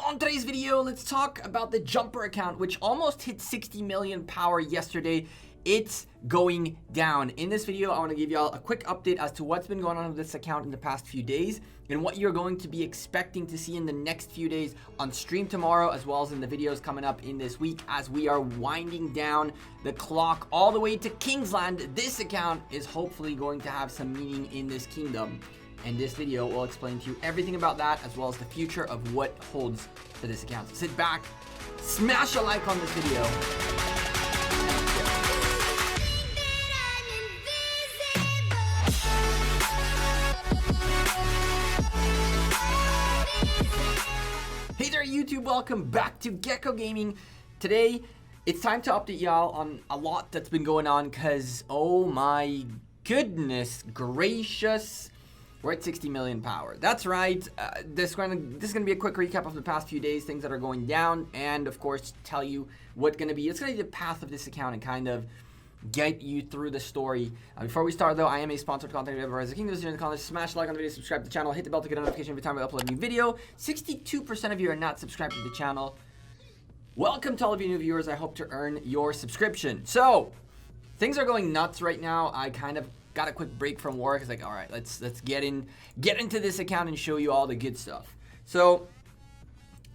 On today's video, let's talk about the Jumper account, which almost hit 60 million power yesterday. It's going down. In this video, I want to give y'all a quick update as to what's been going on with this account in the past few days and what you're going to be expecting to see in the next few days on stream tomorrow, as well as in the videos coming up in this week as we are winding down the clock all the way to Kingsland. This account is hopefully going to have some meaning in this kingdom. And this video will explain to you everything about that, as well as the future of what holds for this account. So sit back, smash a like on this video. Hey there YouTube, welcome back to Gekko Gaming. Today, it's time to update y'all on a lot that's been going on, because oh my goodness gracious, we're at 60 million power. That's right. This is gonna be a quick recap of the past few days, things that are going down, and of course tell you it's gonna be the path of this account and kind of get you through the story. Before we start though, I am a sponsored content creator of Kingdoms here in the comments. Smash a like on the video, subscribe to the channel, hit the bell to get a notification every time I upload a new video. 62% of you are not subscribed to the channel. Welcome to all of you new viewers. I hope to earn your subscription. So things are going nuts right now. I kind of got a quick break from work. It's like, all right, let's get into this account and show you all the good stuff. So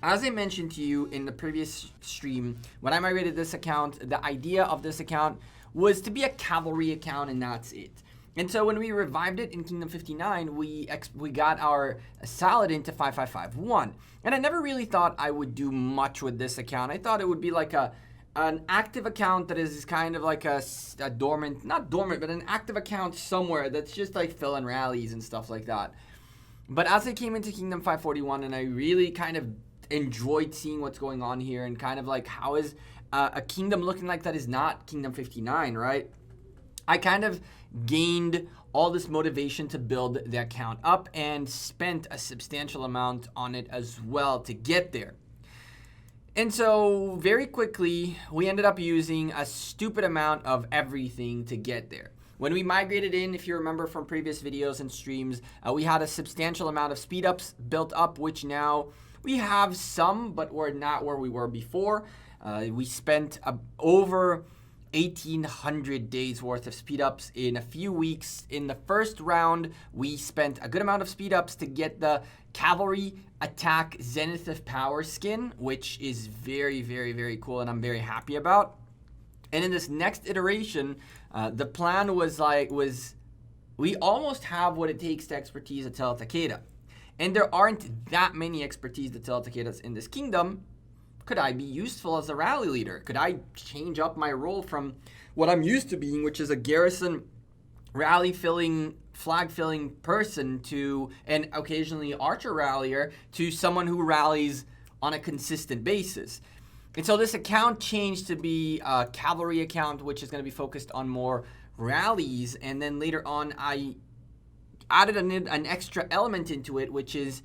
as I mentioned to you in the previous stream, when I migrated this account, the idea of this account was to be a cavalry account, and that's it. And so when we revived it in Kingdom 59, we got our Saladin to 5551. And I never really thought I would do much with this account. I thought it would be like an active account that is kind of like a dormant, not dormant, but an active account somewhere that's just like filling rallies and stuff like that. But as I came into Kingdom 541 and I really kind of enjoyed seeing what's going on here and kind of like how is a kingdom looking like that is not Kingdom 59, right? I kind of gained all this motivation to build the account up and spent a substantial amount on it as well to get there. And so very quickly, we ended up using a stupid amount of everything to get there. When we migrated in, if you remember from previous videos and streams, we had a substantial amount of speed ups built up, which now we have some, but we're not where we were before. We spent over 1,800 days worth of speed ups in a few weeks. In the first round, we spent a good amount of speed ups to get the Cavalry Attack Zenith of Power skin, which is very, very, very cool and I'm very happy about. And in this next iteration, the plan was we almost have what it takes to expertise Attila Takeda. And there aren't that many expertise Attila Takedas in this kingdom. Could I be useful as a rally leader? Could I change up my role from what I'm used to being, which is a garrison rally filling, flag filling person, to an occasionally archer rallier, to someone who rallies on a consistent basis? And so this account changed to be a cavalry account, which is going to be focused on more rallies. And then later on, I added an extra element into it, which is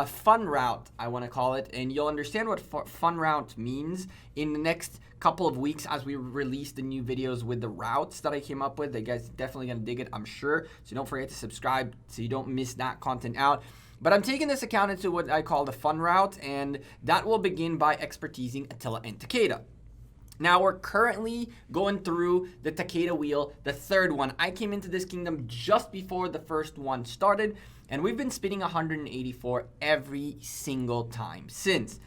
fun route, I want to call it, and you'll understand what fun route means in the next couple of weeks as we release the new videos with the routes that I came up with. You guys definitely gonna dig it, I'm sure, so don't forget to subscribe so you don't miss that content out. But I'm taking this account into what I call the fun route, and that will begin by expertising Attila and Takeda. Now we're currently going through the Takeda wheel, the third one. I came into this kingdom just before the first one started, and we've been spinning 184 every single time since.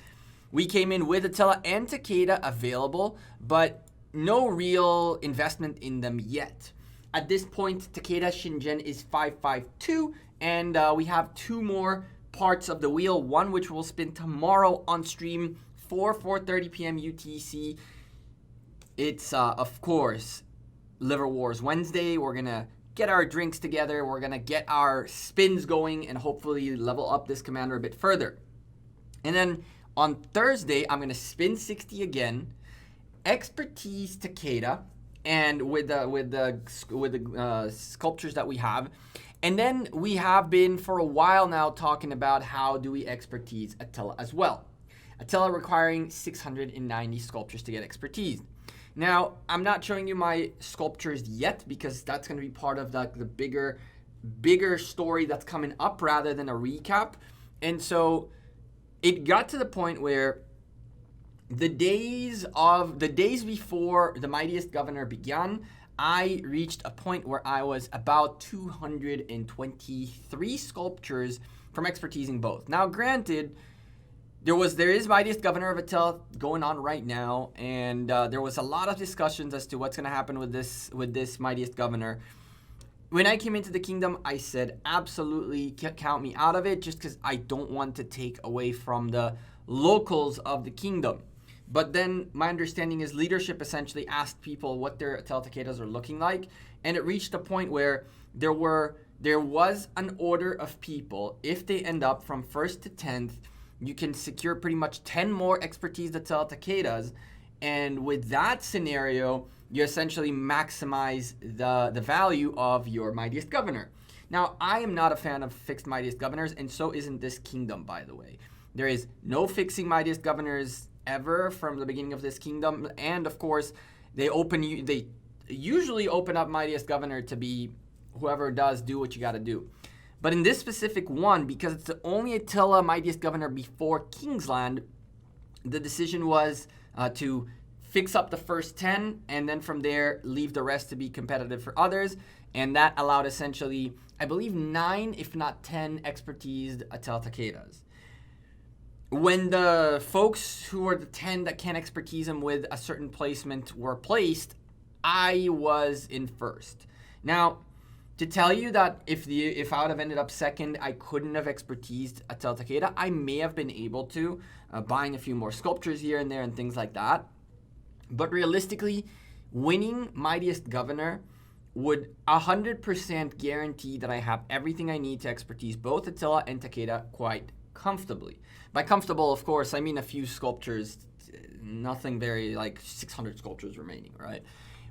We came in with Attila and Takeda available, but no real investment in them yet. At this point, Takeda Shingen is 552, and we have two more parts of the wheel, one which will spin tomorrow on stream, 4:30 p.m. UTC. It's, of course, Liver Wars Wednesday. We're going to get our drinks together. We're going to get our spins going and hopefully level up this commander a bit further. And then on Thursday, I'm going to spin 60 again, expertise Takeda, and with the sculptures that we have. And then we have been for a while now talking about how do we expertise Attila as well. Attila requiring 690 sculptures to get expertise. Now, I'm not showing you my sculptures yet because that's going to be part of the bigger story that's coming up rather than a recap. And so it got to the point where the days before the Mightiest Governor began, I reached a point where I was about 223 sculptures from expertising both. Now, granted, there is Mightiest Governor of Attila going on right now, and there was a lot of discussions as to what's going to happen with this Mightiest Governor. When I came into the kingdom, I said absolutely count me out of it, just because I don't want to take away from the locals of the kingdom. But then my understanding is leadership essentially asked people what their Attila Takedas are looking like, and it reached a point where there was an order of people. If they end up from 1st to 10th, you can secure pretty much 10 more expertise Attila Takedas, and with that scenario, you essentially maximize the value of your Mightiest Governor. Now, I am not a fan of fixed Mightiest Governors, and so isn't this kingdom, by the way. There is no fixing Mightiest Governors ever from the beginning of this kingdom, and of course they usually open up Mightiest Governor to be whoever does do what you got to do. But in this specific one, because it's the only Attila Mightiest Governor before Kingsland, the decision was to fix up the first 10 and then from there leave the rest to be competitive for others, and that allowed essentially, I believe, 9 if not 10 expertised Attila Takedas. When the folks who are the 10 that can expertise them with a certain placement were placed, I was in first. Now, to tell you that if I would have ended up second, I couldn't have expertised Attila Takeda. I may have been able to, buying a few more sculptures here and there and things like that. But realistically, winning Mightiest Governor would 100% guarantee that I have everything I need to expertise both Attila and Takeda quite comfortably. By comfortable, of course, I mean a few sculptures, nothing very, like 600 sculptures remaining, right?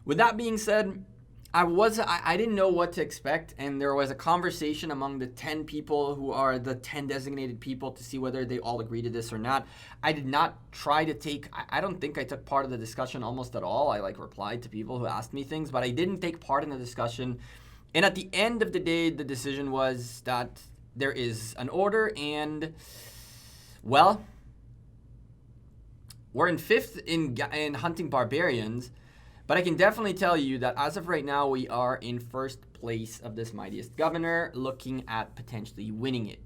With that being said, I didn't know what to expect, and there was a conversation among the 10 people who are the 10 designated people to see whether they all agree to this or not. I did not try to I don't think I took part of the discussion almost at all. I replied to people who asked me things, but I didn't take part in the discussion. And at the end of the day, the decision was that there is an order, and well, we're in 5th in hunting barbarians. But I can definitely tell you that as of right now, we are in 1st place of this Mightiest Governor, looking at potentially winning it.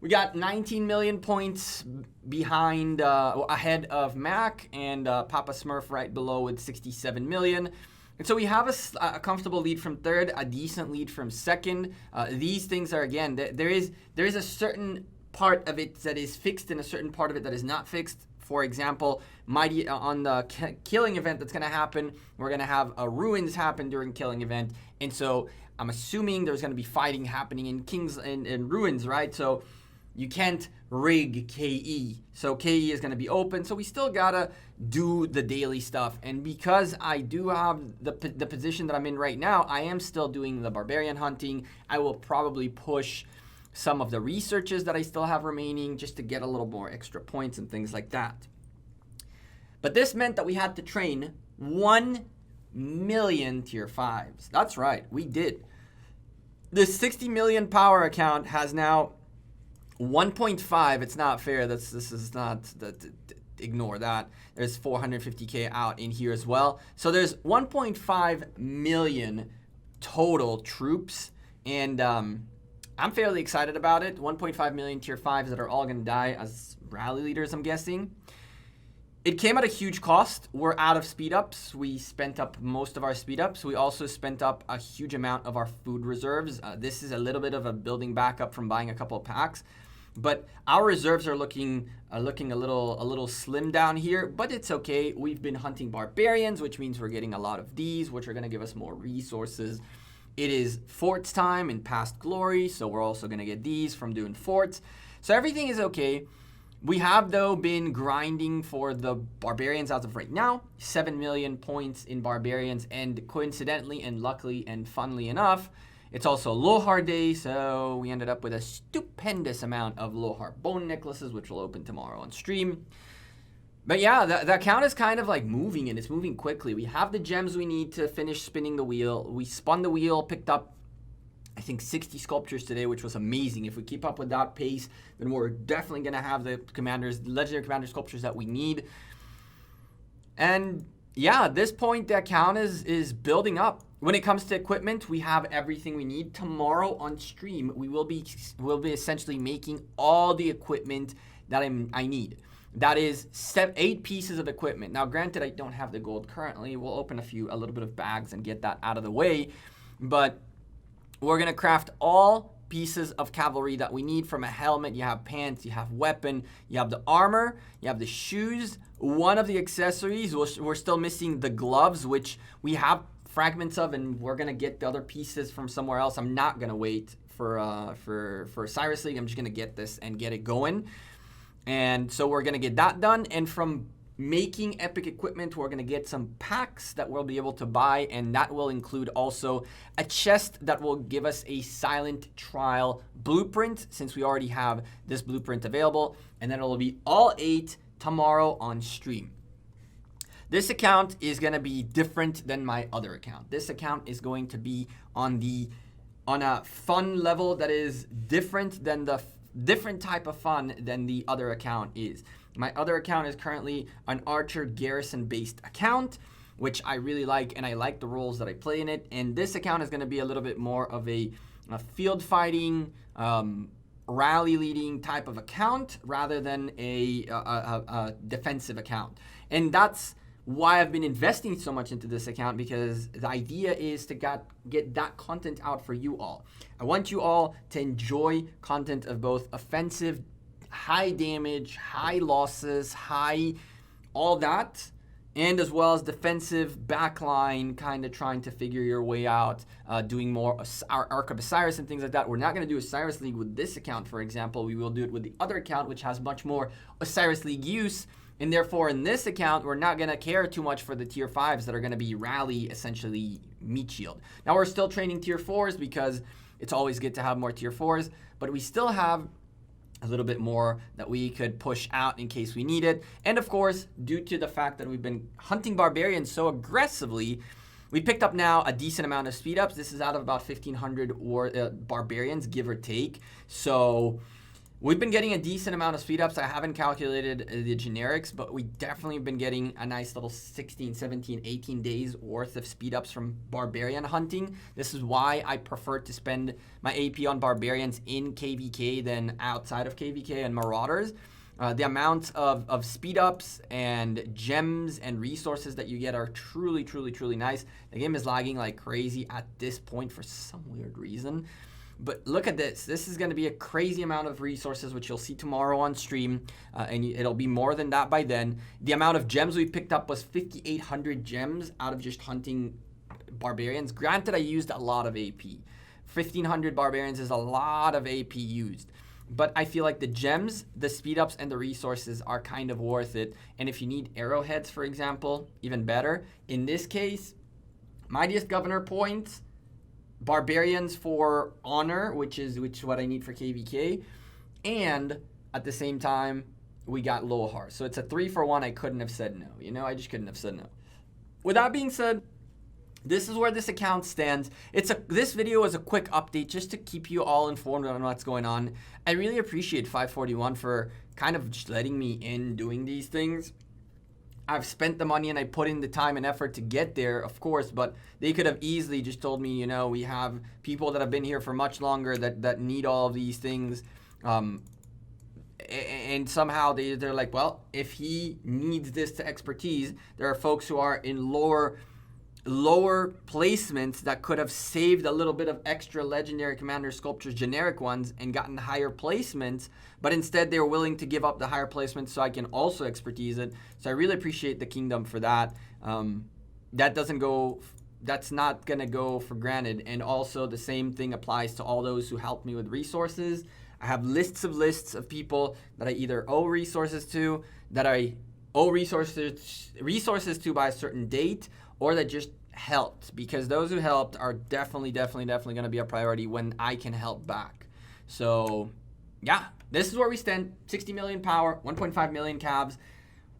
We got 19 million points behind, ahead of Mac, and Papa Smurf right below with 67 million. And so we have a comfortable lead from 3rd, a decent lead from 2nd. These things are, again, there is a certain part of it that is fixed and a certain part of it that is not fixed. For example, on the killing event that's going to happen, we're going to have a ruins happen during killing event. And so I'm assuming there's going to be fighting happening in Kings and ruins, right? So you can't rig KE. So KE is going to be open. So we still got to do the daily stuff. And because I do have the position that I'm in right now, I am still doing the barbarian hunting. I will probably push some of the researches that I still have remaining just to get a little more extra points and things like that. But this meant that we had to train 1 million tier 5s. That's right, we did. The 60 million power account has now 1.5. It's not fair. This is not, ignore that. There's 450k out in here as well. So there's 1.5 million total troops, and I'm fairly excited about it. 1.5 million tier 5s that are all going to die as rally leaders, I'm guessing. It came at a huge cost. We're out of speed ups. We spent up most of our speed ups. We also spent up a huge amount of our food reserves. This is a little bit of a building back up from buying a couple of packs. But our reserves are looking a little slim down here, but it's okay. We've been hunting barbarians, which means we're getting a lot of these, which are going to give us more resources. It is forts time in Past Glory, so we're also going to get these from doing forts. So everything is okay. We have, though, been grinding for the barbarians as of right now. 7 million points in barbarians, and coincidentally and luckily and funnily enough, it's also Lohar Day, so we ended up with a stupendous amount of Lohar bone necklaces, which will open tomorrow on stream. But yeah, the account is kind of like moving, and it's moving quickly. We have the gems we need to finish spinning the wheel. We spun the wheel, picked up I think 60 sculptures today, which was amazing. If we keep up with that pace, then we're definitely going to have the legendary commander sculptures that we need. And yeah, at this point, the account is building up. When it comes to equipment, we have everything we need. Tomorrow on stream, we'll be essentially making all the equipment that I need. That is 8 pieces of equipment. Now, granted, I don't have the gold currently. We'll open a little bit of bags and get that out of the way. But we're going to craft all pieces of cavalry that we need. From a helmet, you have pants, you have weapon, you have the armor, you have the shoes. One of the accessories, we're still missing the gloves, which we have fragments of, and we're going to get the other pieces from somewhere else. I'm not going to wait for Cyrus League. I'm just going to get this and get it going. And so we're going to get that done. And from making epic equipment, we're going to get some packs that we'll be able to buy, and that will include also a chest that will give us a silent trial blueprint, since we already have this blueprint available. And then it will be all 8 tomorrow on stream. This account is going to be different than my other account. This account is going to be on a fun level that is different type of fun than the other account is. My other account is currently an archer garrison based account, which I really like, and I like the roles that I play in it. And this account is going to be a little bit more of a field fighting, rally leading type of account rather than a defensive account. And that's why I've been investing so much into this account, because the idea is to get that content out for you all. I want you all to enjoy content of both offensive, high damage, high losses, all that, and as well as defensive backline, kind of trying to figure your way out, doing more Arc of Osiris and things like that. We're not going to do Osiris League with this account, for example. We will do it with the other account, which has much more Osiris League use. And therefore, in this account, we're not going to care too much for the tier 5s that are going to be rally, essentially meat shield. Now, we're still training tier 4s because it's always good to have more tier 4s, but we still have a little bit more that we could push out in case we need it. And of course, due to the fact that we've been hunting barbarians so aggressively, we picked up now a decent amount of speed ups. This is out of about 1,500 barbarians, give or take. So we've been getting a decent amount of speed ups. I haven't calculated the generics, but we definitely have been getting a nice little 16, 17, 18 days worth of speed ups from barbarian hunting. This is why I prefer to spend my AP on barbarians in KVK than outside of KVK and marauders. The amount of speed ups and gems and resources that you get are truly, truly, truly nice. The game is lagging like crazy at this point for some weird reason. But look at this. This is going to be a crazy amount of resources, which you'll see tomorrow on stream. And it'll be more than that by then. The amount of gems we picked up was 5,800 gems out of just hunting barbarians. Granted, I used a lot of AP. 1,500 barbarians is a lot of AP used. But I feel like the gems, the speed ups, and the resources are kind of worth it. And if you need arrowheads, for example, even better. In this case, Mightiest Governor points, barbarians for honor, which is what I need for KVK, and at the same time we got Lohar. So it's a 3-for-1. I couldn't have said no. I just couldn't have said no. With that being said, this is where this account stands. This video is a quick update just to keep you all informed on what's going on. I really appreciate 541 for kind of just letting me in doing these things. I've spent the money and I put in the time and effort to get there, of course, but they could have easily just told me, we have people that have been here for much longer that need all of these things. And somehow they're like, well, if he needs this to expertise, there are folks who are in lower placements that could have saved a little bit of extra legendary commander sculptures, generic ones, and gotten higher placements, but instead they're willing to give up the higher placements so I can also expertise it. So I really appreciate the kingdom for that. That's not gonna go for granted. And also the same thing applies to all those who helped me with resources. I have lists of people that I either owe resources to, that I owe resources to by a certain date, or that just helped, because those who helped are definitely going to be a priority when I can help back. So yeah, this is where we stand. 60 million power, 1.5 million calves.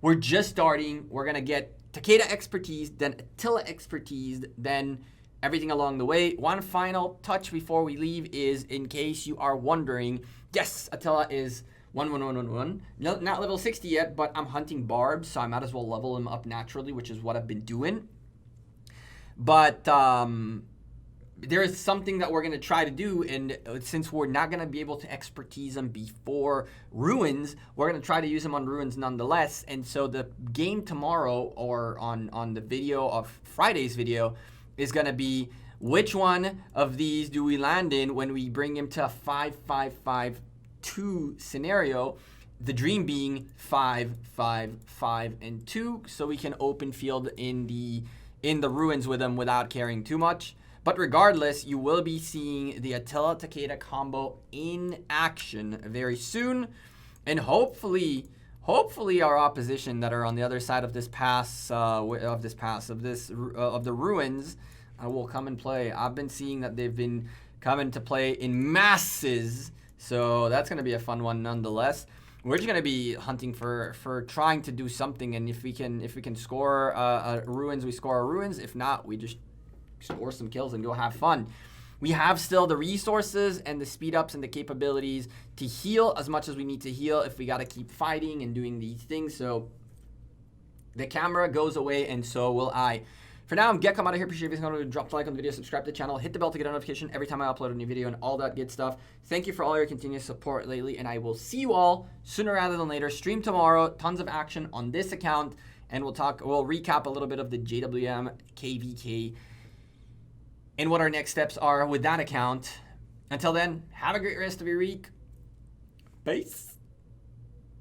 We're just starting. We're going to get Takeda expertise, then Attila expertise, then everything along the way. One final touch before we leave is, in case you are wondering, yes, Attila is 11111. No, not level 60 yet, but I'm hunting barbs, so I might as well level him up naturally, which is what I've been doing. But there is something that we're going to try to do, and since we're not going to be able to expertise him before ruins, we're going to try to use him on ruins nonetheless. And so the game tomorrow, or on the video of Friday's video, is going to be which one of these do we land in when we bring him to a 5-5-5-2 scenario. The dream being 5-5-5-2, so we can open field in the ruins with him without caring too much. But regardless, you will be seeing the Attila Takeda combo in action very soon, and hopefully our opposition that are on the other side of this pass, of the ruins, will come and play. I've been seeing that they've been coming to play in masses, so that's gonna be a fun one nonetheless. We're just gonna be hunting for trying to do something, and if we can score ruins, we score our ruins. If not, we just score some kills and go have fun. We have still the resources and the speed ups and the capabilities to heal as much as we need to heal if we got to keep fighting and doing these things. So the camera goes away, and so will I. For now, I'm Gekko. I'm out of here. Appreciate you guys. Drop a like on the video, subscribe to the channel, hit the bell to get a notification every time I upload a new video and all that good stuff. Thank you for all your continuous support lately, and I will see you all sooner rather than later. Stream tomorrow, tons of action on this account, and we'll recap a little bit of the JWM KVK and what our next steps are with that account. Until then, have a great rest of your week. Peace.